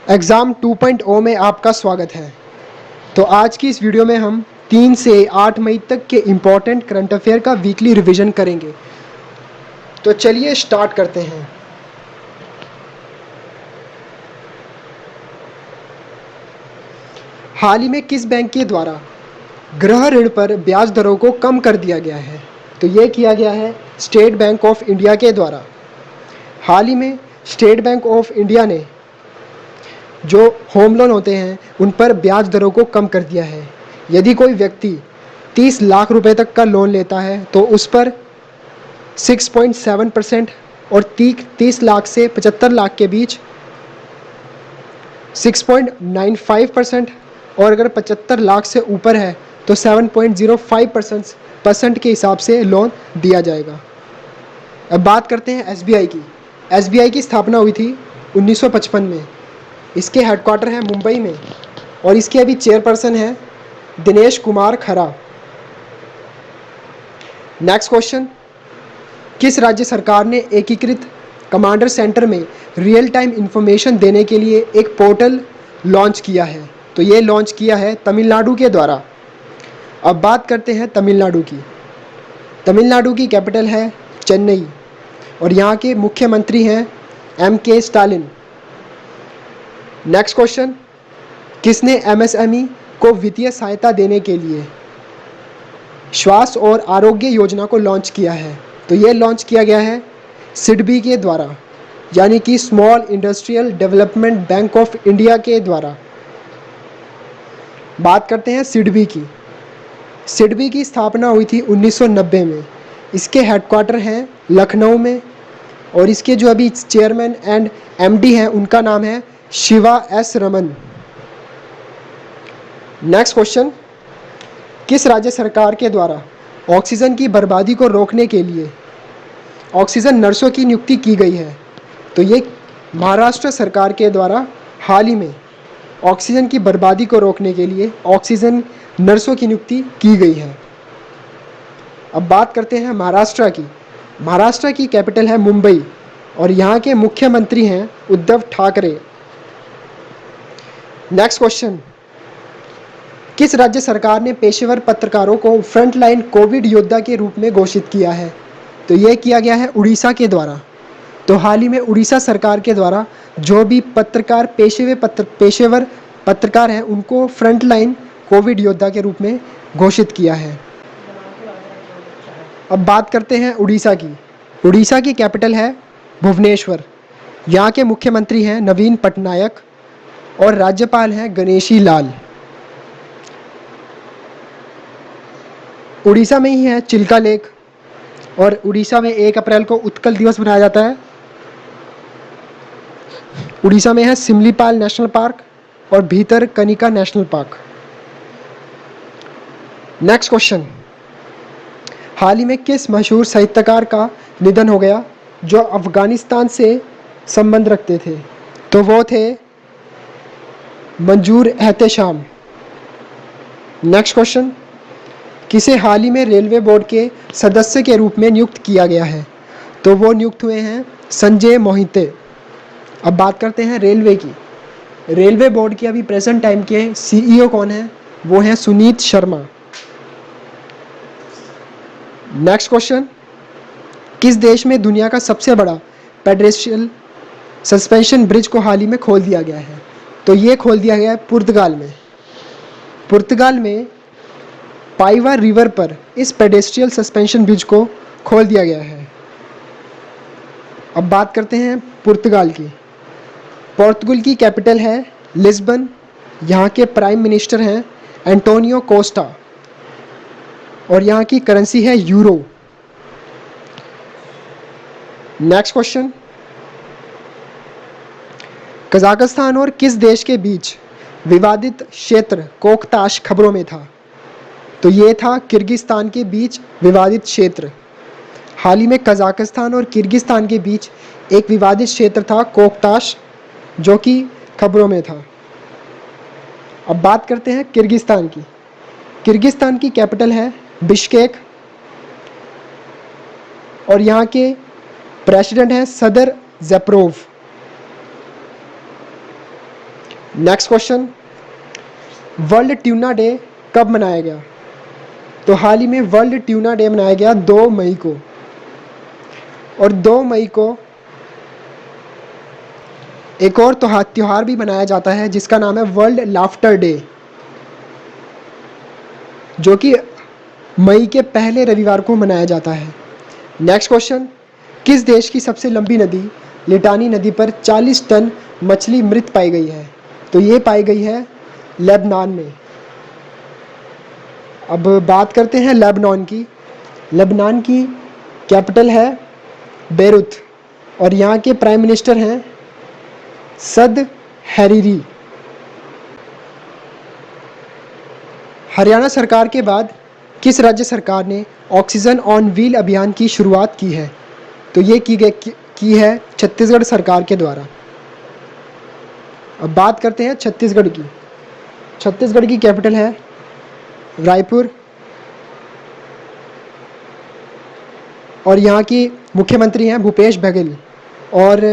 Exam 2.0 में आपका स्वागत है। तो आज की इस वीडियो में हम 3 से 8 मई तक के इम्पॉर्टेंट करंट अफेयर का वीकली रिवीजन करेंगे। तो चलिए स्टार्ट करते हैं। हाल ही में किस बैंक के द्वारा गृह ऋण पर ब्याज दरों को कम कर दिया गया है? तो ये किया गया है स्टेट बैंक ऑफ इंडिया के द्वारा। हाल ही में स्टेट बैंक ऑफ इंडिया ने जो होम लोन होते हैं उन पर ब्याज दरों को कम कर दिया है। यदि कोई व्यक्ति 30 लाख रुपए तक का लोन लेता है तो उस पर 6.7% और 30 लाख से 75 लाख के बीच 6.95% और अगर 75 लाख से ऊपर है तो 7.05% के हिसाब से लोन दिया जाएगा। अब बात करते हैं एसबीआई की। एसबीआई की स्थापना हुई थी 1955 में। इसके हेडक्वार्टर है मुंबई में और इसके अभी चेयरपर्सन है दिनेश कुमार खरा। नेक्स्ट क्वेश्चन, किस राज्य सरकार ने एकीकृत कमांडर सेंटर में रियल टाइम इंफॉर्मेशन देने के लिए एक पोर्टल लॉन्च किया है? तो ये लॉन्च किया है तमिलनाडु के द्वारा। अब बात करते हैं तमिलनाडु की। तमिलनाडु की कैपिटल है चेन्नई और यहाँ के मुख्यमंत्री हैं MK स्टालिन। नेक्स्ट क्वेश्चन, किसने MSME को वित्तीय सहायता देने के लिए स्वास्थ्य और आरोग्य योजना को लॉन्च किया है? तो ये लॉन्च किया गया है सिडबी के द्वारा, यानी कि small industrial development bank of India के द्वारा। बात करते हैं सिडबी की। सिडबी की स्थापना हुई थी 1990 में। इसके हेडक्वार्टर हैं लखनऊ में और इसके जो अभी चेयरमैन एंड MD हैं उनका नाम है Shiva S Raman. Next question, किस राज्य सरकार के द्वारा ऑक्सीजन की बर्बादी को रोकने के लिए ऑक्सीजन नर्सों की नियुक्ति की गई है? तो ये महाराष्ट्र सरकार के द्वारा हाल ही में ऑक्सीजन की बर्बादी को रोकने के लिए ऑक्सीजन नर्सों की नियुक्ति की गई है। अब बात करते हैं महाराष्ट्र की। महाराष्ट्र की कैपिटल है मुंबई और यहाँ के मुख्यमंत्री हैं उद्धव ठाकरे। नेक्स्ट क्वेश्चन, किस राज्य सरकार ने पेशेवर पत्रकारों को फ्रंटलाइन कोविड योद्धा के रूप में घोषित किया है? तो ये किया गया है उड़ीसा के द्वारा। तो हाल ही में उड़ीसा सरकार के द्वारा जो भी पत्रकार पेशेवर पत्रकार हैं उनको फ्रंटलाइन कोविड योद्धा के रूप में घोषित किया है। अब बात करते हैं उड़ीसा की। उड़ीसा की कैपिटल है भुवनेश्वर। यहाँ के मुख्यमंत्री हैं नवीन पटनायक और राज्यपाल हैं गणेशी लाल। उड़ीसा में ही है चिल्का लेक और उड़ीसा में 1 अप्रैल को उत्कल दिवस मनाया जाता है। उड़ीसा में है सिमलीपाल नेशनल पार्क और Bhitarkanika National Park. Next question, हाल ही में किस मशहूर साहित्यकार का निधन हो गया जो अफगानिस्तान से संबंध रखते थे? तो वो थे मंजूर एहतेशाम। नेक्स्ट क्वेश्चन, किसे हाल ही में रेलवे बोर्ड के सदस्य के रूप में नियुक्त किया गया है? तो वो नियुक्त हुए हैं संजय मोहिते। अब बात करते हैं रेलवे की। रेलवे बोर्ड के अभी प्रेजेंट टाइम के CEO कौन है? वो हैं सुनीत शर्मा। नेक्स्ट क्वेश्चन, किस देश में दुनिया का सबसे बड़ा पेडेस्ट्रियल सस्पेंशन ब्रिज को हाल ही में खोल दिया गया है? तो ये खोल दिया गया है पुर्तगाल में। पुर्तगाल में पाइवा रिवर पर इस पेडेस्ट्रियल सस्पेंशन ब्रिज को खोल दिया गया है। अब बात करते हैं पुर्तगाल की। पोर्तुगल की कैपिटल है लिस्बन। यहाँ के प्राइम मिनिस्टर हैं एंटोनियो कोस्टा और यहाँ की करेंसी है यूरो। नेक्स्ट क्वेश्चन, कजाकिस्तान और किस देश के बीच विवादित क्षेत्र कोकताश खबरों में था? तो ये था किर्गिस्तान के बीच विवादित क्षेत्र। हाल ही में कजाकिस्तान और किर्गिस्तान के बीच एक विवादित क्षेत्र था कोकताश जो कि खबरों में था। अब बात करते हैं किर्गिस्तान की। किर्गिस्तान की कैपिटल है बिश्केक और यहाँ के प्रेसिडेंट हैं Sadyr Japarov. Next question, World Tuna Day कब मनाया गया? तो हाल ही में वर्ल्ड ट्यूना डे मनाया गया 2 मई को। और 2 मई को एक और त्यौहार भी मनाया जाता है जिसका नाम है वर्ल्ड लाफ्टर डे, जो कि मई के पहले रविवार को मनाया जाता है। नेक्स्ट क्वेश्चन, किस देश की सबसे लंबी नदी लिटानी नदी पर 40 टन मछली मृत पाई गई है? तो ये पाई गई है लेबनान में। अब बात करते हैं लेबनान की। लेबनान की कैपिटल है बेरूत और यहाँ के प्राइम मिनिस्टर हैं सद हरीरी। हरियाणा सरकार के बाद किस राज्य सरकार ने ऑक्सीजन ऑन व्हील अभियान की शुरुआत की है? तो ये की है छत्तीसगढ़ सरकार के द्वारा। अब बात करते हैं छत्तीसगढ़ की। छत्तीसगढ़ की कैपिटल है रायपुर और यहाँ की मुख्यमंत्री हैं भूपेश बघेल। और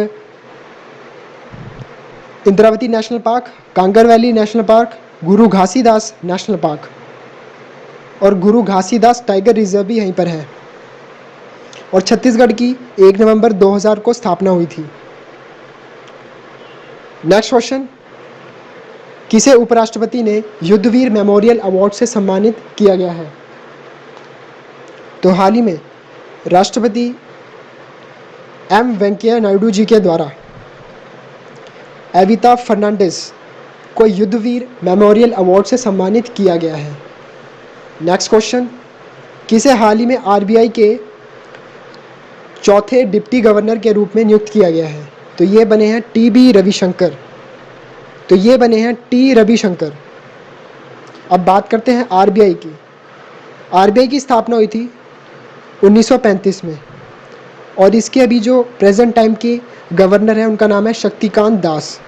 Indravati National Park, Kanger Valley National Park, Guru Ghasidas national Park और गुरु घासीदास टाइगर रिजर्व भी यहीं पर है। और छत्तीसगढ़ की 1 नवंबर 2000 को स्थापना हुई थी। नेक्स्ट क्वेश्चन, किसे उपराष्ट्रपति ने युद्धवीर मेमोरियल अवार्ड से सम्मानित किया गया है? तो हाल ही में राष्ट्रपति एम वेंकैया नायडू जी के द्वारा एविता फर्नांडिस को युद्धवीर मेमोरियल अवार्ड से सम्मानित किया गया है। नेक्स्ट क्वेश्चन, किसे हाल ही में आरबीआई के चौथे डिप्टी गवर्नर के रूप में नियुक्त किया गया है? तो ये बने हैं टी रविशंकर। अब बात करते हैं आरबीआई की। आरबीआई की स्थापना हुई थी 1935 में और इसके अभी जो प्रेजेंट टाइम के गवर्नर हैं उनका नाम है शक्तिकांत दास।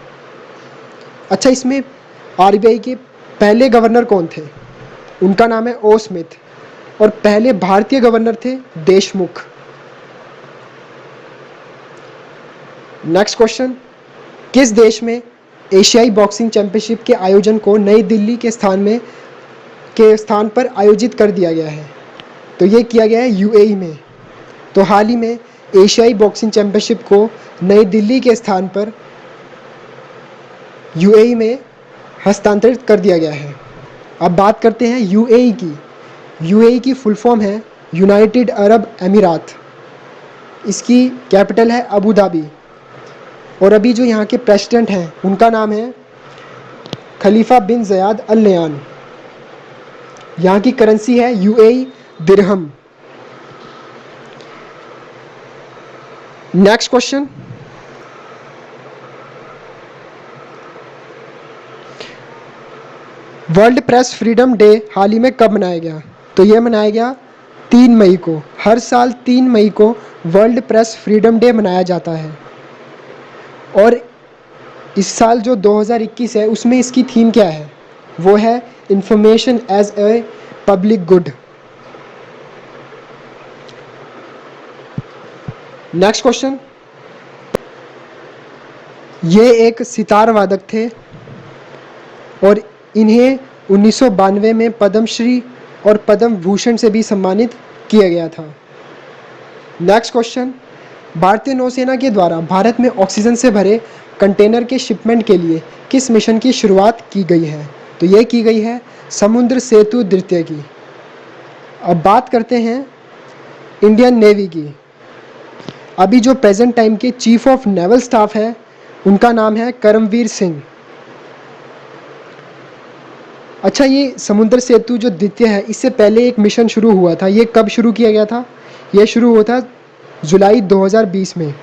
अच्छा, इसमें आरबीआई के पहले गवर्नर कौन थे? उनका नाम है ओ स्मिथ और पहले भारतीय गवर्नर थे देशमुख। नेक्स्ट क्वेश्चन, किस देश में एशियाई बॉक्सिंग चैंपियनशिप के आयोजन को नई दिल्ली के स्थान पर आयोजित कर दिया गया है? तो ये किया गया है यूएई में। तो हाल ही में एशियाई बॉक्सिंग चैंपियनशिप को नई दिल्ली के स्थान पर यूएई में हस्तांतरित कर दिया गया है। अब बात करते हैं यूएई की। यूएई की फुल फॉर्म है यूनाइटेड अरब अमीरात। इसकी कैपिटल है अबू धाबी और अभी जो यहाँ के प्रेसिडेंट हैं उनका नाम है खलीफा बिन ज़याद अल नयान। यहाँ की करेंसी है UAE dirham. Next question, World Press Freedom Day हाल ही में कब मनाया गया? तो यह मनाया गया 3 मई को। हर साल 3 मई को वर्ल्ड प्रेस फ्रीडम डे मनाया जाता है और इस साल जो 2021 है उसमें इसकी थीम क्या है? वो है information as a public good. Next question, ये एक सितार वादक थे और इन्हें 1992 में पद्मश्री और पद्म भूषण से भी सम्मानित किया गया था। नेक्स्ट क्वेश्चन, भारतीय नौसेना के द्वारा भारत में ऑक्सीजन से भरे कंटेनर के शिपमेंट के लिए किस मिशन की शुरुआत की गई है? तो ये की गई है समुद्र सेतु द्वितीय की। अब बात करते हैं इंडियन नेवी की। अभी जो प्रेजेंट टाइम के चीफ ऑफ नेवल स्टाफ है उनका नाम है करमवीर सिंह। अच्छा, ये समुद्र सेतु जो द्वितीय है इससे पहले एक मिशन शुरू हुआ था। ये कब शुरू किया गया था? ये शुरू हुआ था जुलाई 2020 में।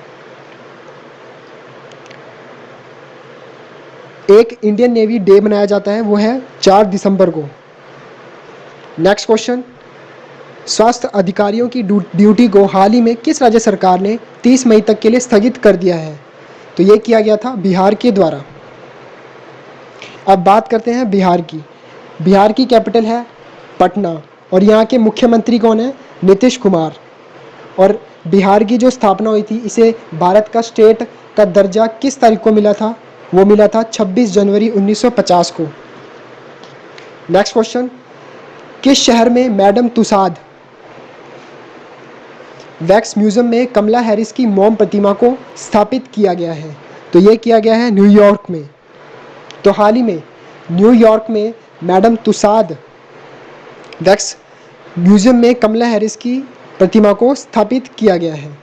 एक इंडियन नेवी डे मनाया जाता है, वो है 4 दिसंबर को। नेक्स्ट क्वेश्चन, स्वास्थ्य अधिकारियों की ड्यूटी को हाल ही में किस राज्य सरकार ने 30 मई तक के लिए स्थगित कर दिया है? तो ये किया गया था बिहार के द्वारा। अब बात करते हैं बिहार की। बिहार की कैपिटल है पटना और यहाँ के मुख्यमंत्री कौन है? नीतीश कुमार। और बिहार की जो स्थापना हुई थी इसे भारत का स्टेट का दर्जा किस तारीख को मिला था? वो मिला था 26 जनवरी 1950 को। नेक्स्ट क्वेश्चन, किस शहर में मैडम तुसाद वैक्स म्यूजियम में कमला हैरिस की मोम प्रतिमा को स्थापित किया गया है? तो ये किया गया है न्यूयॉर्क में। तो हाल ही में न्यूयॉर्क में मैडम तुसाद वैक्स म्यूजियम में कमला हैरिस की प्रतिमा को स्थापित किया गया है।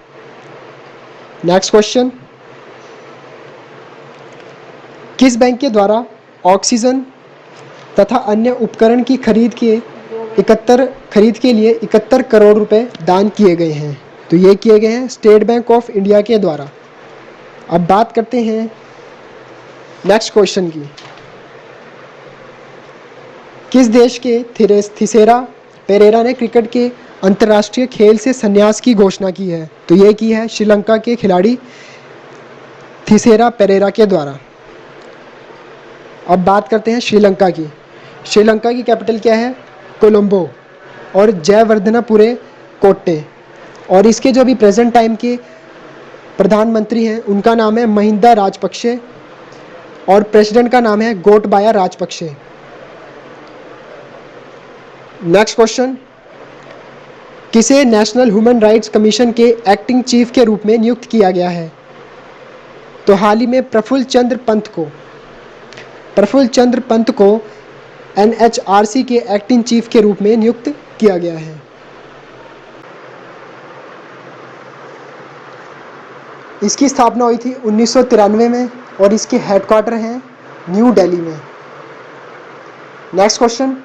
नेक्स्ट क्वेश्चन, किस बैंक के द्वारा ऑक्सीजन तथा अन्य उपकरण की खरीद के लिए 71 करोड़ रुपए दान किए गए हैं? तो ये किए गए हैं स्टेट बैंक ऑफ इंडिया के द्वारा। अब बात करते हैं नेक्स्ट क्वेश्चन की। किस देश के थिसेरा पेरेरा ने क्रिकेट के अंतर्राष्ट्रीय खेल से संन्यास की घोषणा की है? तो ये की है श्रीलंका के खिलाड़ी थिसेरा पेरेरा के द्वारा। अब बात करते हैं श्रीलंका की। श्रीलंका की कैपिटल क्या है? कोलंबो। और जयवर्धनापुरे कोट्टे। और इसके जो अभी प्रेजेंट टाइम के प्रधानमंत्री हैं उनका नाम है महिंदा राजपक्षे और प्रेसिडेंट का नाम है गोटबाया राजपक्षे। नेक्स्ट क्वेश्चन, किसे नेशनल ह्यूमन राइट्स कमीशन के एक्टिंग चीफ के रूप में नियुक्त किया गया है? तो हाल ही में प्रफुल्ल चंद्र पंत को NHRC के एक्टिंग चीफ के रूप में नियुक्त किया गया है। इसकी स्थापना हुई थी 1993 में और इसके हेडक्वार्टर हैं न्यू दिल्ली में। नेक्स्ट क्वेश्चन,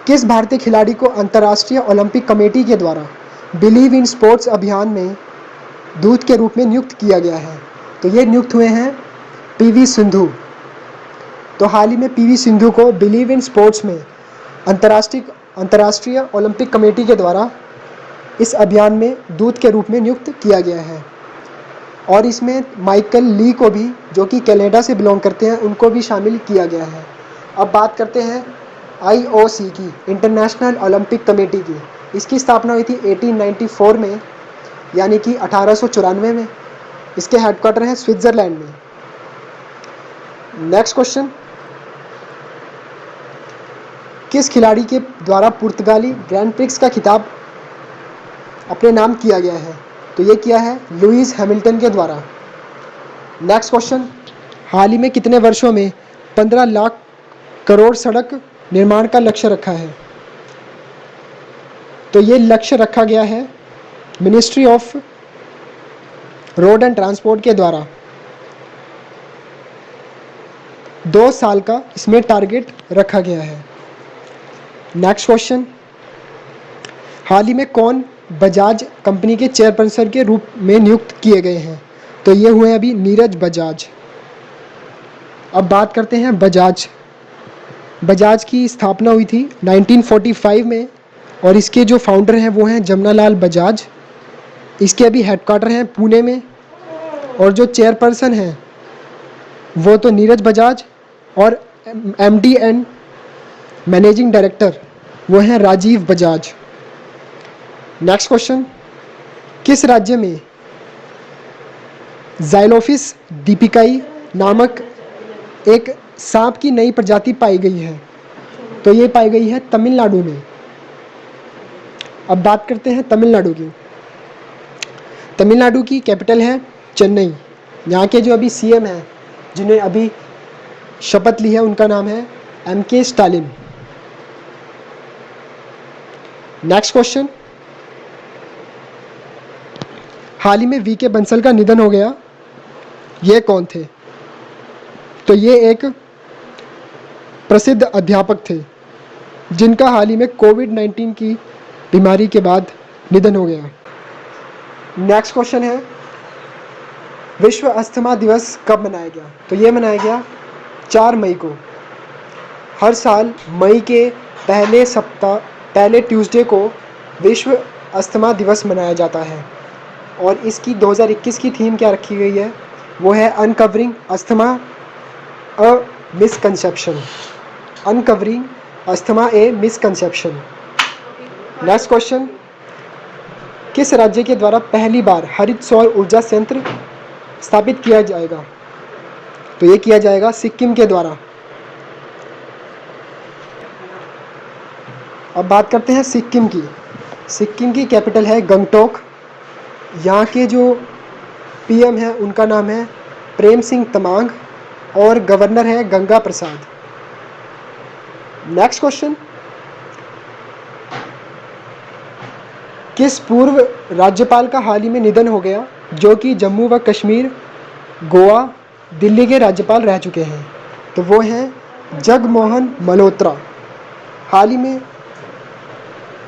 किस भारतीय खिलाड़ी को अंतर्राष्ट्रीय ओलंपिक कमेटी के द्वारा बिलीव इन स्पोर्ट्स अभियान में दूत के रूप में नियुक्त किया गया है? तो ये नियुक्त हुए हैं PV सिंधु। तो हाल ही में PV सिंधु को बिलीव इन स्पोर्ट्स में अंतर्राष्ट्रीय ओलंपिक कमेटी के द्वारा इस अभियान में दूत के रूप में नियुक्त किया गया है। और इसमें माइकल ली को भी, जो कि कनाडा से बिलोंग करते हैं, उनको भी शामिल किया गया है। अब बात करते हैं IOC की, इंटरनेशनल ओलंपिक कमेटी की। इसकी स्थापना हुई थी 1894 में, यानी कि 1894 में। इसके हेडक्वार्टर हैं स्विट्जरलैंड में। नेक्स्ट क्वेश्चन, किस खिलाड़ी के द्वारा पुर्तगाली ग्रैंड प्रिक्स का खिताब अपने नाम किया गया है? तो ये किया है लुईस हैमिल्टन के द्वारा। नेक्स्ट क्वेश्चन, हाल ही में कितने वर्षों में 15 लाख करोड़ सड़क निर्माण का लक्ष्य रखा है? तो ये लक्ष्य रखा गया है ministry of road and transport के द्वारा। 2 साल का इसमें टारगेट रखा गया है। नेक्स्ट क्वेश्चन, हाल ही में कौन बजाज कंपनी के चेयरपर्सन के रूप में नियुक्त किए गए हैं? तो ये हुए अभी नीरज बजाज। अब बात करते हैं बजाज की स्थापना हुई थी 1945 में और इसके जो फाउंडर हैं वो हैं जमनालाल बजाज। इसके अभी हेडक्वार्टर हैं पुणे में और जो चेयरपर्सन हैं वो तो नीरज बजाज और MD एंड मैनेजिंग डायरेक्टर वो हैं राजीव बजाज। नेक्स्ट क्वेश्चन, किस राज्य में ज़ाइलोफिस दीपिकाई नामक एक सांप की नई प्रजाति पाई गई है? तो ये पाई गई है तमिलनाडु में। अब बात करते हैं तमिलनाडु की। तमिलनाडु की कैपिटल है चेन्नई। यहाँ के जो अभी CM हैं जिन्हें अभी शपथ ली है उनका नाम है MK स्टालिन। नेक्स्ट क्वेश्चन, हाल ही में VK बंसल का निधन हो गया। ये कौन थे? तो ये एक प्रसिद्ध अध्यापक थे जिनका हाल ही में कोविड-19 की बीमारी के बाद निधन हो गया। नेक्स्ट क्वेश्चन है, विश्व अस्थमा दिवस कब मनाया गया? तो ये मनाया गया 4 मई को। हर साल मई के पहले ट्यूसडे को विश्व अस्थमा दिवस मनाया जाता है और इसकी 2021 की थीम क्या रखी गई है? वो है अनकवरिंग अस्थमा अ मिसकंसेप्शन। अनकवरिंग अस्थमा ए मिसकंसेप्शन। नेक्स्ट क्वेश्चन, किस राज्य के द्वारा पहली बार हरित सौर ऊर्जा संयंत्र स्थापित किया जाएगा? तो ये किया जाएगा सिक्किम के द्वारा। अब बात करते हैं सिक्किम की। सिक्किम की कैपिटल है गंगटोक। यहाँ के जो पीएम है उनका नाम है प्रेम सिंह तमांग और गवर्नर है गंगा प्रसाद। नेक्स्ट क्वेश्चन, किस पूर्व राज्यपाल का हाल ही में निधन हो गया जो कि जम्मू व कश्मीर, गोवा, दिल्ली के राज्यपाल रह चुके हैं? तो वो हैं जगमोहन मल्होत्रा। हाल ही में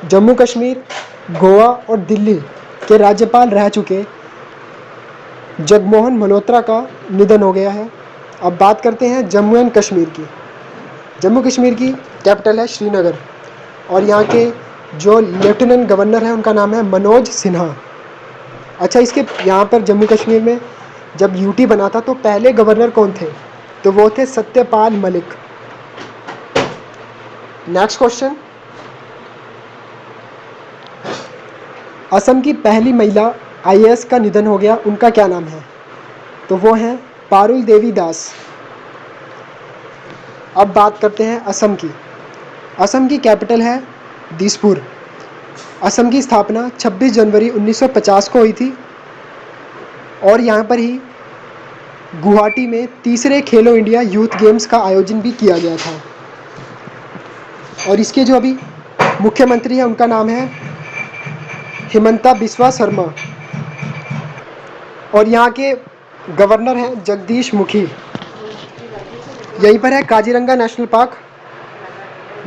जम्मू कश्मीर, गोवा और दिल्ली के राज्यपाल रह चुके जगमोहन मल्होत्रा का निधन हो गया है। अब बात करते हैं जम्मू एंड कश्मीर की। जम्मू कश्मीर की कैपिटल है श्रीनगर और यहाँ के जो लेफ्टिनेंट गवर्नर हैं उनका नाम है मनोज सिन्हा। अच्छा, इसके यहाँ पर जम्मू कश्मीर में जब यूटी बना था तो पहले गवर्नर कौन थे? तो वो थे सत्यपाल मलिक। नेक्स्ट क्वेश्चन, असम की पहली महिला आईएएस का निधन हो गया, उनका क्या नाम है? तो वो हैं पारुल देवी दास। अब बात करते हैं असम की। असम की कैपिटल है दिसपुर। असम की स्थापना 26 जनवरी 1950 को हुई थी और यहाँ पर ही गुवाहाटी में तीसरे खेलो इंडिया यूथ गेम्स का आयोजन भी किया गया था। और इसके जो अभी मुख्यमंत्री हैं उनका नाम है हिमंता बिस्वा शर्मा और यहाँ के गवर्नर हैं जगदीश मुखी। यहीं पर है Kaziranga National Park,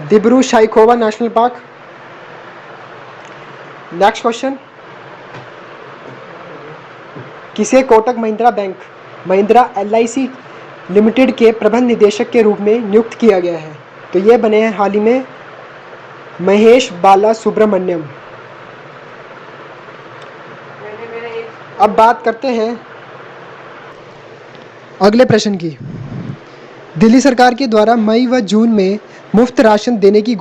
Dibru Saikhowa National Park. Next question, किसे Kotak Mahindra Bank Mahindra LIC Limited के प्रबंध निदेशक के रूप में नियुक्त किया गया है? तो ये बने हैं हाल ही में महेश बाला सुब्रमण्यम। अब बात करते हैं अगले प्रश्न की। दिल्ली सरकार के द्वारा मई व जून में मुफ्त राशन देने की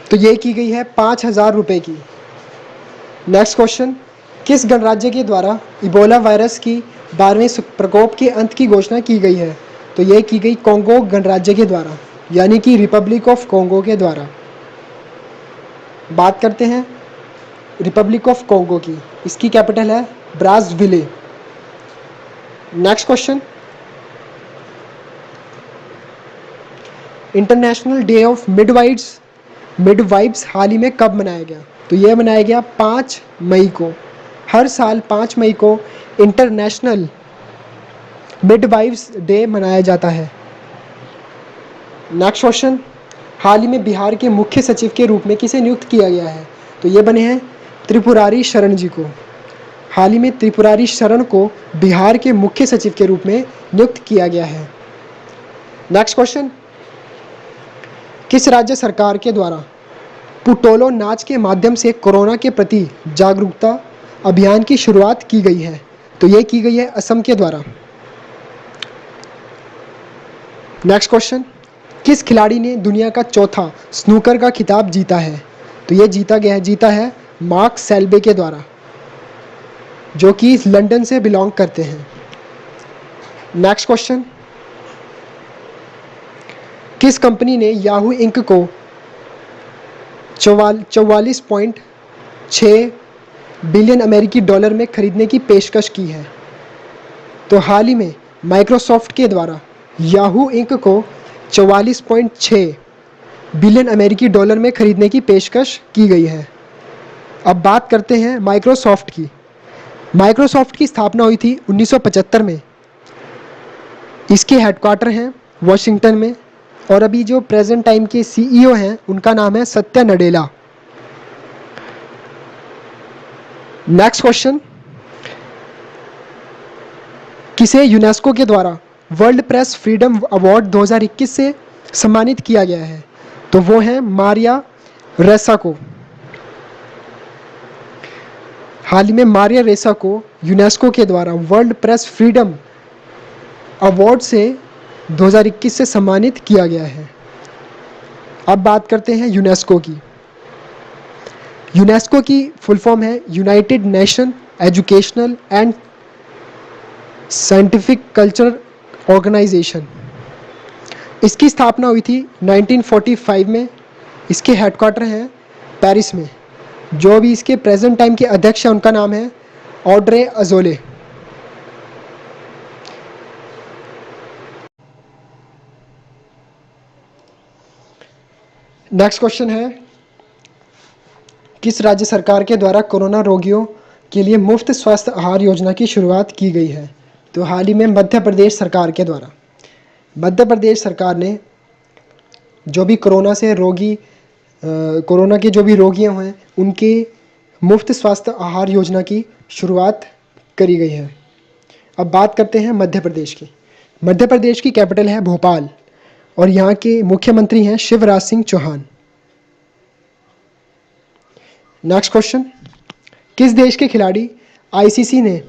तो ये की गई है 5,000 रुपये की। नेक्स्ट क्वेश्चन, किस गणराज्य के द्वारा इबोला वायरस की 12वें प्रकोप के अंत की घोषणा की गई है? तो ये की गई कोंगो गणराज्य के द्वारा, यानी कि रिपब्लिक ऑफ कोंगो के द्वारा। बात करते हैं रिपब्लिक ऑफ कोंगो की। इसकी कैपिटल है Brazzaville. Next question, International Day of Midwives हाल ही में कब मनाया गया? तो यह मनाया गया 5 मई को। हर साल 5 मई को इंटरनेशनल मिडवाइफ्स डे मनाया जाता है। नेक्स्ट क्वेश्चन, हाल ही में बिहार के मुख्य सचिव के रूप में किसे नियुक्त किया गया है? तो ये बने हैं त्रिपुरारी शरण जी को। हाल ही में त्रिपुरारी शरण को बिहार के मुख्य सचिव के रूप में नियुक्त किया गया है। नेक्स्ट क्वेश्चन, किस राज्य सरकार के द्वारा पुटोलो नाच के माध्यम से कोरोना के प्रति जागरूकता अभियान की शुरुआत की गई है? तो ये की गई है असम के द्वारा। नेक्स्ट क्वेश्चन, किस खिलाड़ी ने दुनिया का चौथा स्नूकर का खिताब जीता है? तो ये जीता है मार्क सेल्बे के द्वारा, जो कि लंदन से बिलोंग करते हैं। नेक्स्ट क्वेश्चन, किस कंपनी ने याहू इंक को 44.6 बिलियन अमेरिकी डॉलर में खरीदने की पेशकश की है? तो हाल ही में माइक्रोसॉफ्ट के द्वारा याहू इंक को 44.6 बिलियन अमेरिकी डॉलर में खरीदने की पेशकश की गई है। अब बात करते हैं माइक्रोसॉफ्ट की। माइक्रोसॉफ्ट की स्थापना हुई थी 1975 में। इसके हेडक्वार्टर हैं वॉशिंगटन में और अभी जो प्रेजेंट टाइम के CEO हैं उनका नाम है सत्या नडेला। नेक्स्ट क्वेश्चन, किसे यूनेस्को के द्वारा वर्ल्ड प्रेस फ्रीडम अवार्ड 2021 से सम्मानित किया गया है? तो वो हैं मारिया रेसा को। हाल ही में मारिया रेसा को यूनेस्को के द्वारा वर्ल्ड प्रेस फ्रीडम अवार्ड से 2021 से सम्मानित किया गया है। अब बात करते हैं यूनेस्को की। यूनेस्को की फुल फॉर्म है United Nation Educational and Scientific Culture Organization. इसकी स्थापना हुई थी 1945 में। इसके हेडक्वार्टर हैं पेरिस में। जो भी इसके प्रेजेंट टाइम के अध्यक्ष हैं उनका नाम है ऑड्रे अजोले। नेक्स्ट क्वेश्चन है, किस राज्य सरकार के द्वारा कोरोना रोगियों के लिए मुफ्त स्वास्थ्य आहार योजना की शुरुआत की गई है? तो हाल ही में मध्य प्रदेश सरकार के द्वारा। मध्य प्रदेश सरकार ने जो भी कोरोना के जो भी रोगी हैं उनके मुफ्त स्वास्थ्य आहार योजना की शुरुआत करी गई है। अब बात करते हैं मध्य प्रदेश की। मध्य प्रदेश की कैपिटल है भोपाल और यहाँ के मुख्यमंत्री हैं शिवराज सिंह चौहान। नेक्स्ट क्वेश्चन, किस देश के खिलाड़ी आईसीसी ने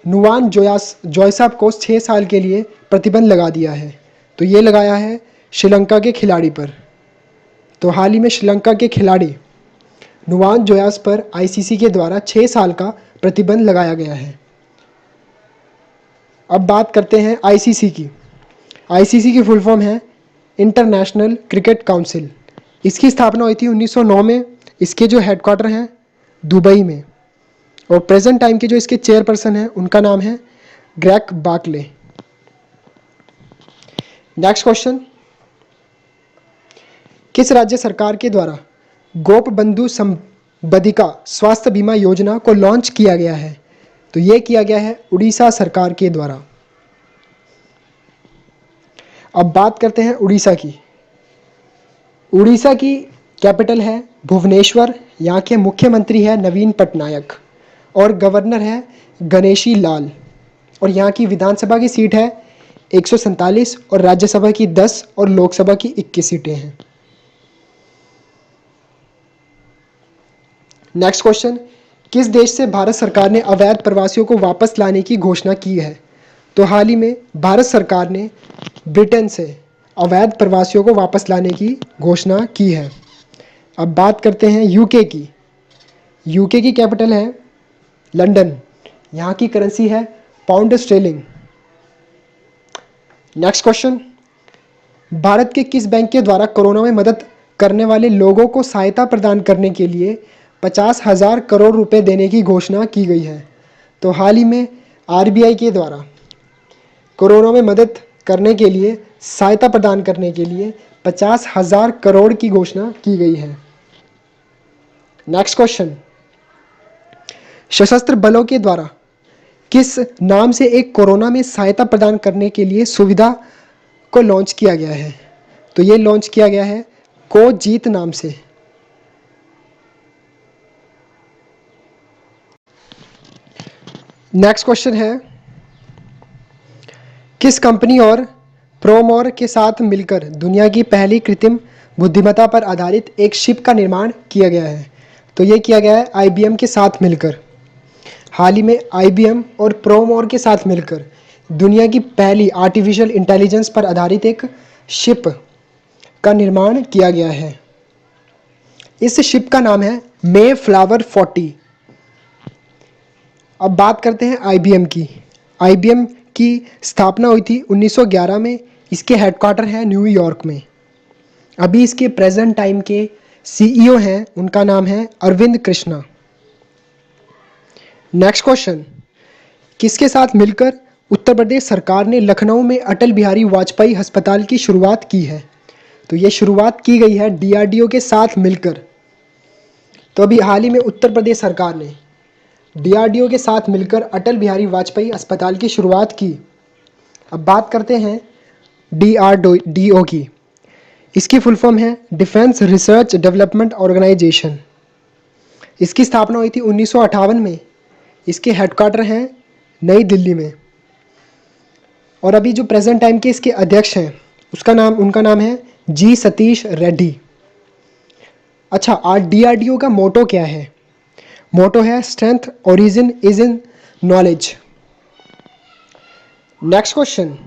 नुवान जोयसाप को 6 साल के लिए प्रतिबंध लगा दिया है? तो ये लगाया है श्रीलंका के खिलाड़ी पर। तो हाल ही में श्रीलंका के खिलाड़ी नुवान जोयास पर आईसीसी के द्वारा 6 साल का प्रतिबंध लगाया गया है। अब बात करते हैं आईसीसी की। आईसीसी की फुल फॉर्म है इंटरनेशनल क्रिकेट काउंसिल। इसकी स्थापना हुई थी 1909 में। इसके जो हेडक्वार्टर हैं दुबई में और प्रेजेंट टाइम के जो इसके चेयरपर्सन हैं उनका नाम है ग्रेग बार्कले। नेक्स्ट क्वेश्चन, किस राज्य सरकार के द्वारा गोप बंधु संबदिका स्वास्थ्य बीमा योजना को लॉन्च किया गया है? तो ये किया गया है उड़ीसा सरकार के द्वारा। अब बात करते हैं उड़ीसा की। उड़ीसा की कैपिटल है भुवनेश्वर। यहाँ के मुख्यमंत्री है नवीन पटनायक और गवर्नर है गणेशी लाल। और यहाँ की विधानसभा की सीट है 147 और राज्यसभा की 10 और लोकसभा की 21 सीटें हैं। नेक्स्ट क्वेश्चन, किस देश से भारत सरकार ने अवैध प्रवासियों को वापस लाने की घोषणा की है? तो हाल ही में भारत सरकार ने ब्रिटेन से अवैध प्रवासियों को वापस लाने की घोषणा की है। अब बात करते हैं यूके की। यूके की कैपिटल है लंदन। यहाँ की करेंसी है pound Sterling. Next question, Bharat के किस बैंक के द्वारा कोरोना में मदद करने वाले लोगों को सहायता प्रदान करने के लिए 50,000 करोड़ रुपए देने की घोषणा की गई है? तो हाल ही में आरबीआई के द्वारा कोरोना में मदद करने के लिए, सहायता प्रदान करने के लिए 50,000 करोड़ की घोषणा की गई है। नेक्स्ट क्वेश्चन, सशस्त्र बलों के द्वारा किस नाम से एक कोरोना में सहायता प्रदान करने के लिए सुविधा को लॉन्च किया गया है? तो ये लॉन्च किया गया है कोजीत नाम से। नेक्स्ट क्वेश्चन है, किस कंपनी और प्रोमोर के साथ मिलकर दुनिया की पहली कृत्रिम बुद्धिमत्ता पर आधारित एक शिप का निर्माण किया गया है? तो ये किया गया है आईबीएम के साथ मिलकर। हाल ही में आईबीएम और प्रोमोर के साथ मिलकर दुनिया की पहली आर्टिफिशियल इंटेलिजेंस पर आधारित एक शिप का निर्माण किया गया है। इस शिप का नाम है मे फ्लावर 40। अब बात करते हैं आईबीएम की। आईबीएम की स्थापना हुई थी 1911 में। इसके हेडक्वार्टर है न्यूयॉर्क में। अभी इसके प्रेजेंट टाइम के सीईओ हैं, उनका नाम है अरविंद कृष्णा। नेक्स्ट क्वेश्चन, किसके साथ मिलकर उत्तर प्रदेश सरकार ने लखनऊ में अटल बिहारी वाजपेयी अस्पताल की शुरुआत की है? तो ये शुरुआत की गई है डीआरडीओ के साथ मिलकर। तो अभी हाल ही में उत्तर प्रदेश सरकार ने डीआरडीओ के साथ मिलकर अटल बिहारी वाजपेयी अस्पताल की शुरुआत की। अब बात करते हैं डीआरडीओ की। इसकी फुल फॉर्म है डिफेंस रिसर्च डेवलपमेंट ऑर्गेनाइजेशन। इसकी स्थापना हुई थी 1958 में। इसके हेडक्वार्टर हैं नई दिल्ली में। और अभी जो प्रेजेंट टाइम के इसके अध्यक्ष हैं उनका नाम है जी सतीश रेड्डी। अच्छा, आज डीआरडीओ का मोटो क्या है? मोटो है strength origin is in knowledge. Next question,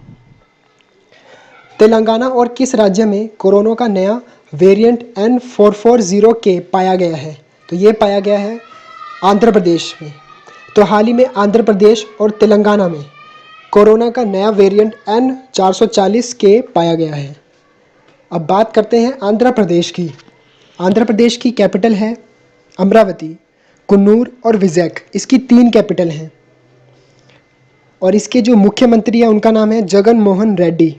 Telangana और किस राज्य में कोरोना का नया वेरिएंट N440K पाया गया है? तो ये पाया गया है आंध्र प्रदेश में। तो हाल ही में आंध्र प्रदेश और तेलंगाना में कोरोना का नया वेरिएंट N440 के पाया गया है। अब बात करते हैं आंध्र प्रदेश की। आंध्र प्रदेश की कैपिटल है अमरावती, कुन्नूर और विजयक। इसकी 3 कैपिटल हैं और इसके जो मुख्यमंत्री हैं उनका नाम है जगन मोहन रेड्डी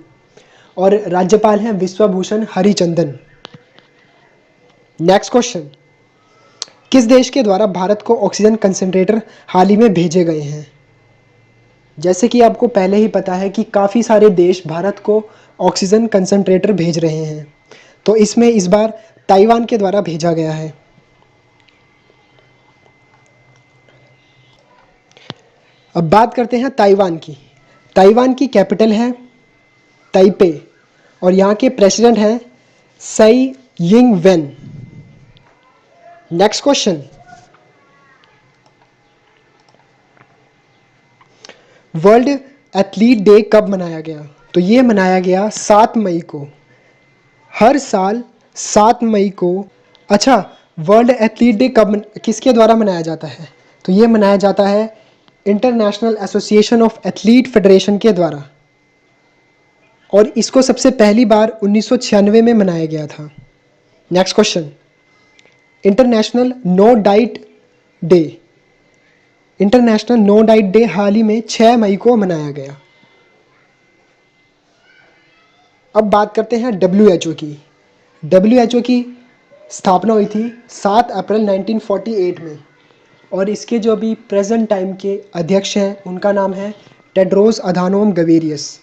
और राज्यपाल हैं विश्वभूषण हरिचंदन। नेक्स्ट क्वेश्चन, किस देश के द्वारा भारत को ऑक्सीजन कंसंट्रेटर हाल ही में भेजे गए हैं? जैसे कि आपको पहले ही पता है कि काफ़ी सारे देश भारत को ऑक्सीजन कंसंट्रेटर भेज रहे हैं, तो इसमें इस बार ताइवान के द्वारा भेजा गया है। अब बात करते हैं ताइवान की। ताइवान की कैपिटल है ताइपे और यहाँ के प्रेसिडेंट हैं Tsai Ing wen. Next question, World Athlete Day कब मनाया गया? तो ये मनाया गया 7 मई को। हर साल 7 मई को। अच्छा, वर्ल्ड एथलीट डे कब किसके द्वारा मनाया जाता है? तो ये मनाया जाता है international association of athlete federation के द्वारा और इसको सबसे पहली बार 1996 में मनाया गया था। Next question, International No Diet Day. International No Diet Day हाल ही में 6 मई को मनाया गया। अब बात करते हैं WHO की। WHO की स्थापना हुई थी 7 अप्रैल 1948 में और इसके जो अभी प्रेजेंट टाइम के अध्यक्ष हैं उनका नाम है टेड्रोस अधानोम गवेरियस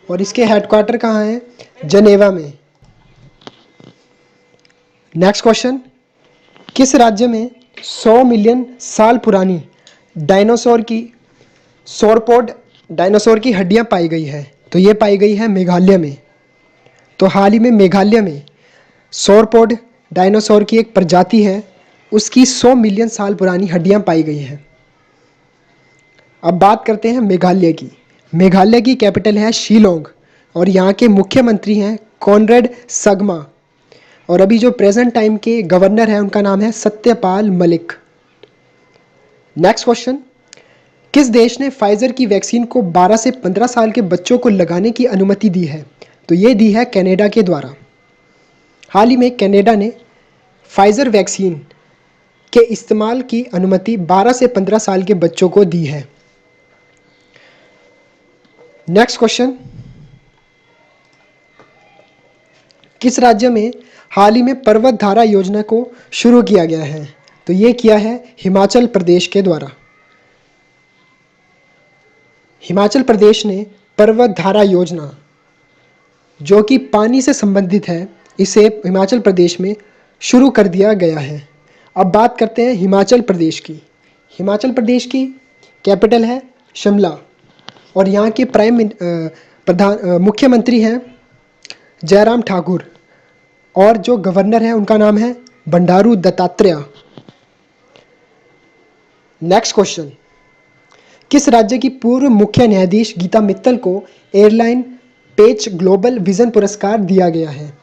और इसके हेडक्वार्टर कहाँ हैं? जनेवा में। नेक्स्ट क्वेश्चन, किस राज्य में 100 मिलियन साल पुरानी डायनासोर की सौरपोड डायनासोर की हड्डियां पाई गई है? तो ये पाई गई है मेघालय में। तो हाल ही में मेघालय में सौरपोड डायनासोर की एक प्रजाति है, उसकी 100 मिलियन साल पुरानी हड्डियां पाई गई हैं। अब बात करते हैं मेघालय की। मेघालय की कैपिटल है शिलोंग और यहाँ के मुख्यमंत्री हैं कॉनरेड संगमा और अभी जो प्रेजेंट टाइम के गवर्नर हैं उनका नाम है सत्यपाल मलिक। नेक्स्ट क्वेश्चन, किस देश ने फाइजर की वैक्सीन को 12 से 15 साल के बच्चों को लगाने की अनुमति दी है? तो ये दी है कनाडा के द्वारा। हाल ही में कनाडा ने फाइजर वैक्सीन के इस्तेमाल की अनुमति 12 से 15 साल के बच्चों को दी है। नेक्स्ट क्वेश्चन, किस राज्य में हाल ही में पर्वत धारा योजना को शुरू किया गया है? तो ये किया है हिमाचल प्रदेश के द्वारा। हिमाचल प्रदेश ने पर्वत धारा योजना जो कि पानी से संबंधित है, इसे हिमाचल प्रदेश में शुरू कर दिया गया है। अब बात करते हैं हिमाचल प्रदेश की। हिमाचल प्रदेश की कैपिटल है शिमला और यहाँ के मुख्यमंत्री हैं जयराम ठाकुर और जो गवर्नर हैं उनका नाम है बंडारू दत्तात्रेय। नेक्स्ट क्वेश्चन, किस राज्य की पूर्व मुख्य न्यायाधीश गीता मित्तल को एयरलाइन पेच ग्लोबल विजन पुरस्कार दिया गया है?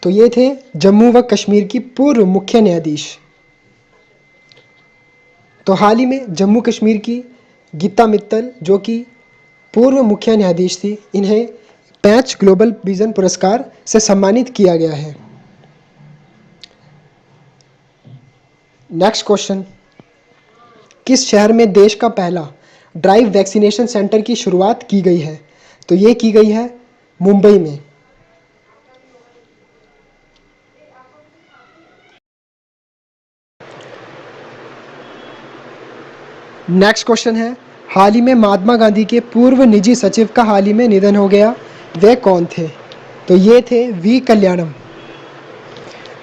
तो ये थे जम्मू व कश्मीर की पूर्व मुख्य न्यायाधीश। तो हाल ही में जम्मू कश्मीर की गीता मित्तल जो कि पूर्व मुख्य न्यायाधीश थी, इन्हें पैच ग्लोबल विजन पुरस्कार से सम्मानित किया गया है। नेक्स्ट क्वेश्चन, किस शहर में देश का पहला ड्राइव वैक्सीनेशन सेंटर की शुरुआत की गई है? तो ये की गई है मुंबई में। नेक्स्ट क्वेश्चन है, हाल ही में महात्मा गांधी के पूर्व निजी सचिव का हाल ही में निधन हो गया, वे कौन थे? तो ये थे वी कल्याणम।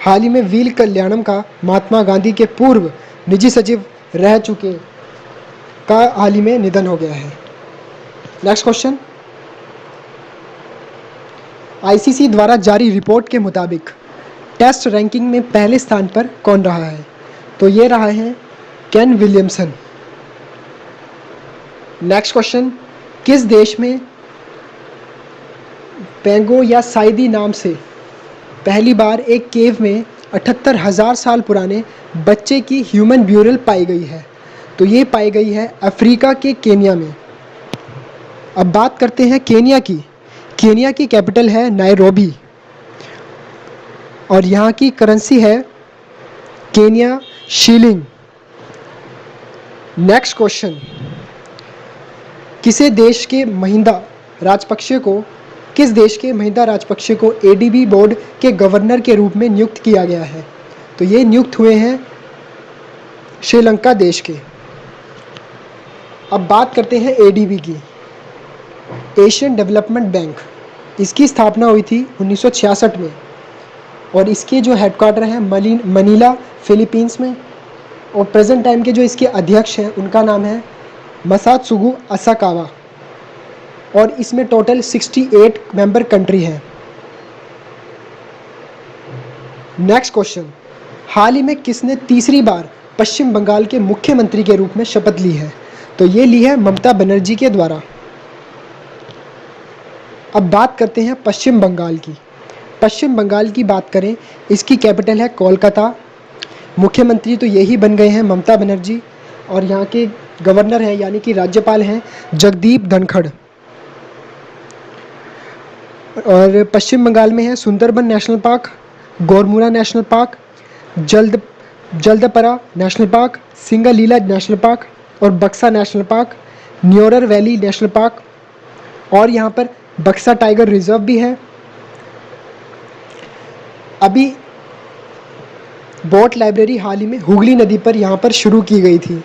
हाल ही में वी कल्याणम का महात्मा गांधी के पूर्व निजी सचिव रह चुके का हाल ही में निधन हो गया है। नेक्स्ट क्वेश्चन, आईसीसी द्वारा जारी रिपोर्ट के मुताबिक टेस्ट रैंकिंग में पहले स्थान पर कौन रहा है? तो ये रहा है केन विलियमसन। नेक्स्ट क्वेश्चन, किस देश में पेंगो या साइदी नाम से पहली बार एक केव में 78,000 साल पुराने बच्चे की ह्यूमन ब्यूरल पाई गई है? तो ये पाई गई है अफ्रीका के केन्या में। अब बात करते हैं केनिया की। केनिया की कैपिटल है नायरोबी और यहाँ की करेंसी है केनिया शीलिंग। नेक्स्ट क्वेश्चन, किस देश के महिंदा राजपक्षे को एडीबी बोर्ड के गवर्नर के रूप में नियुक्त किया गया है? तो ये नियुक्त हुए हैं श्रीलंका देश के। अब बात करते हैं एडीबी की। एशियन डेवलपमेंट बैंक, इसकी स्थापना हुई थी 1966 में और इसके जो हेडक्वार्टर हैं मनीला फिलीपींस में, और प्रेजेंट टाइम के जो इसके अध्यक्ष हैं उनका नाम है मसात्सुगु असाकावा, और इसमें टोटल 68 मेंबर कंट्री हैं। नेक्स्ट क्वेश्चन, हाल ही में किसने तीसरी बार पश्चिम बंगाल के मुख्यमंत्री के रूप में शपथ ली है? तो ये ली है ममता बनर्जी के द्वारा। अब बात करते हैं पश्चिम बंगाल की। पश्चिम बंगाल की बात करें, इसकी कैपिटल है कोलकाता। मुख्यमंत्री तो यही बन गए हैं ममता बनर्जी, और यहाँ के गवर्नर हैं यानी कि राज्यपाल हैं जगदीप धनखड़। और पश्चिम बंगाल में है Sundarban National Park, Gorumara National Park, Jaldapara National Park, Singalila National Park और Buxa National Park, Neora Valley National Park, और यहाँ पर बक्सा टाइगर रिजर्व भी है। अभी बोट लाइब्रेरी हाल ही में हुगली नदी पर यहाँ पर शुरू की गई थी।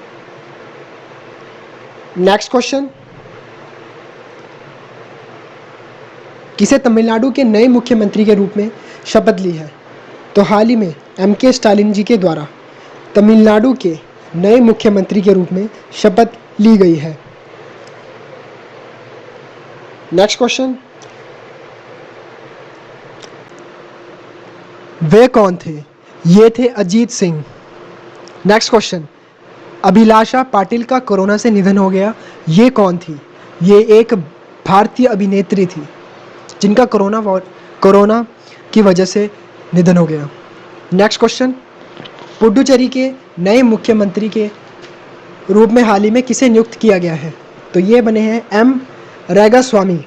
नेक्स्ट क्वेश्चन, किसे तमिलनाडु के नए मुख्यमंत्री के रूप में शपथ ली है? तो हाल ही में एमके स्टालिन जी के द्वारा तमिलनाडु के नए मुख्यमंत्री के रूप में शपथ ली गई है। नेक्स्ट क्वेश्चन, वे कौन थे? ये थे अजीत सिंह। नेक्स्ट क्वेश्चन, अभिलाषा पाटिल का कोरोना से निधन हो गया, ये कौन थी? ये एक भारतीय अभिनेत्री थी जिनका कोरोना की वजह से निधन हो गया। नेक्स्ट क्वेश्चन, पुडुचेरी के नए मुख्यमंत्री के रूप में हाल ही में किसे नियुक्त किया गया है? तो ये बने हैं एम रैगास्वामी।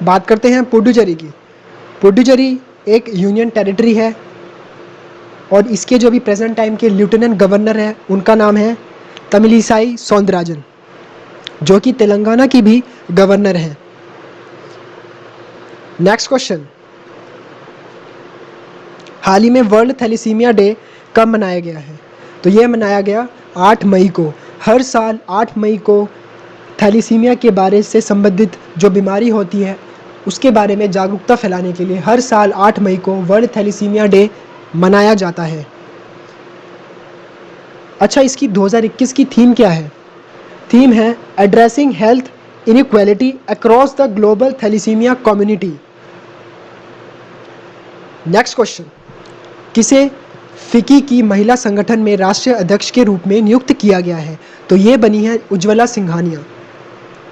बात करते हैं पुडुचेरी की। पुडुचेरी एक यूनियन टेरिटरी है और इसके जो भी प्रेजेंट टाइम के लेफ्टिनेंट गवर्नर हैं उनका नाम है तमिलिसाई सौंदरराजन, जो कि तेलंगाना की भी गवर्नर हैं। नेक्स्ट क्वेश्चन, हाल ही में वर्ल्ड थैलेसीमिया डे कब मनाया गया है? तो ये मनाया गया 8 मई को। हर साल 8 मई को थैलेसीमिया के बारे से संबंधित जो बीमारी होती है उसके बारे में जागरूकता फैलाने के लिए हर साल 8 मई को वर्ल्ड थैलेसीमिया डे मनाया जाता है। अच्छा, इसकी 2021 की थीम क्या है? थीम है addressing health inequality across the global thalassemia community. Next question, किसे फिकी की महिला संगठन में राष्ट्रीय अध्यक्ष के रूप में नियुक्त किया गया है? तो ये बनी है उज्ज्वला सिंघानिया।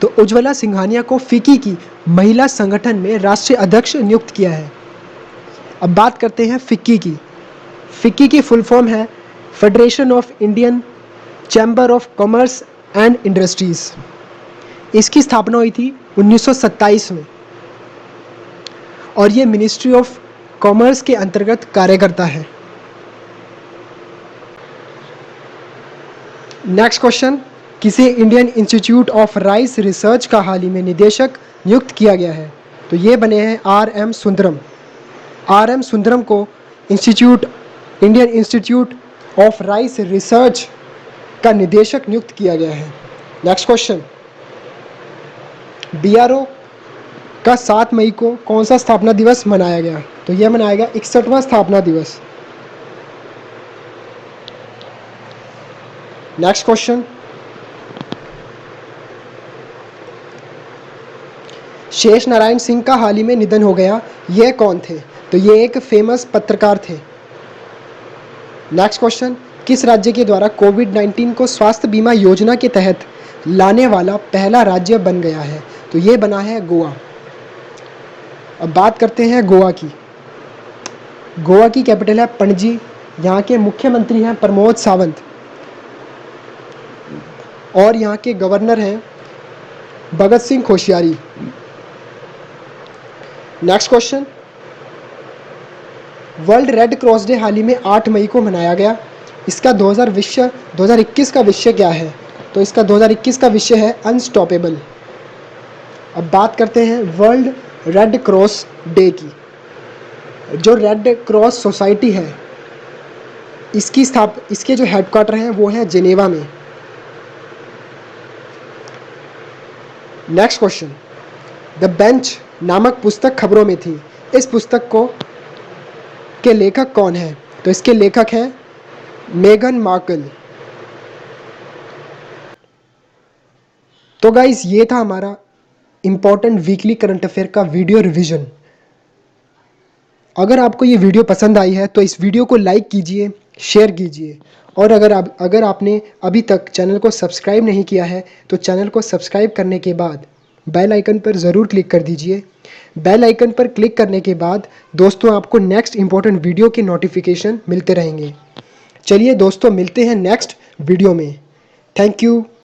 तो उज्ज्वला सिंघानिया को फिकी की महिला संगठन में राष्ट्रीय अध्यक्ष नियुक्त किया है। अब बात करते हैं फिक्की की। फिक्की की फुल फॉर्म है federation of Indian chamber of commerce and industries. इसकी स्थापना हुई थी 1927 में और ये मिनिस्ट्री ऑफ कॉमर्स के अंतर्गत कार्य करता है। नेक्स्ट क्वेश्चन, किसे Indian institute of rice research का हाल ही में निदेशक नियुक्त किया गया है? तो ये बने हैं आर.एम. सुंदरम। आर.एम. सुंदरम को Indian institute of rice research का निदेशक नियुक्त किया गया है। नेक्स्ट क्वेश्चन, बीआरओ का 7 मई को कौन सा स्थापना दिवस मनाया गया? तो यह मनाया गया 61वां स्थापना दिवस। नेक्स्ट क्वेश्चन, शेष नारायण सिंह का हाल ही में निधन हो गया, यह कौन थे? तो ये एक फेमस पत्रकार थे। नेक्स्ट क्वेश्चन, किस राज्य के द्वारा कोविड-19 को स्वास्थ्य बीमा योजना के तहत लाने वाला पहला राज्य बन गया है? तो ये बना है गोवा। अब बात करते हैं गोवा की। गोवा की कैपिटल है पणजी। यहाँ के मुख्यमंत्री हैं प्रमोद सावंत और यहाँ के गवर्नर हैं Bhagat Singh Koshyari. Next question, World Red Cross Day हाल ही में 8 मई को मनाया गया। इसका 2021 का विषय क्या है? तो इसका 2021 का विषय है अनस्टॉपेबल। अब बात करते हैं वर्ल्ड रेड क्रॉस डे की। जो रेड क्रॉस सोसाइटी है, इसके जो हेडक्वार्टर हैं वो है जिनेवा में। नेक्स्ट क्वेश्चन, द बेंच नामक पुस्तक खबरों में थी। इस पुस्तक के लेखक कौन है? तो इसके लेखक हैं मेगन मार्कल। तो गाइस, ये था हमारा इंपॉर्टेंट वीकली करंट अफेयर का वीडियो रिवीजन। अगर आपको ये वीडियो पसंद आई है तो इस वीडियो को लाइक कीजिए, शेयर कीजिए, और अगर आपने अभी तक चैनल को सब्सक्राइब नहीं किया है तो चैनल को सब्सक्राइब करने के बाद बेल आइकन पर ज़रूर क्लिक कर दीजिए। बेल आइकन पर क्लिक करने के बाद दोस्तों आपको नेक्स्ट इंपॉर्टेंट वीडियो के नोटिफिकेशन मिलते रहेंगे। चलिए दोस्तों, मिलते हैं नेक्स्ट वीडियो में। Thank you.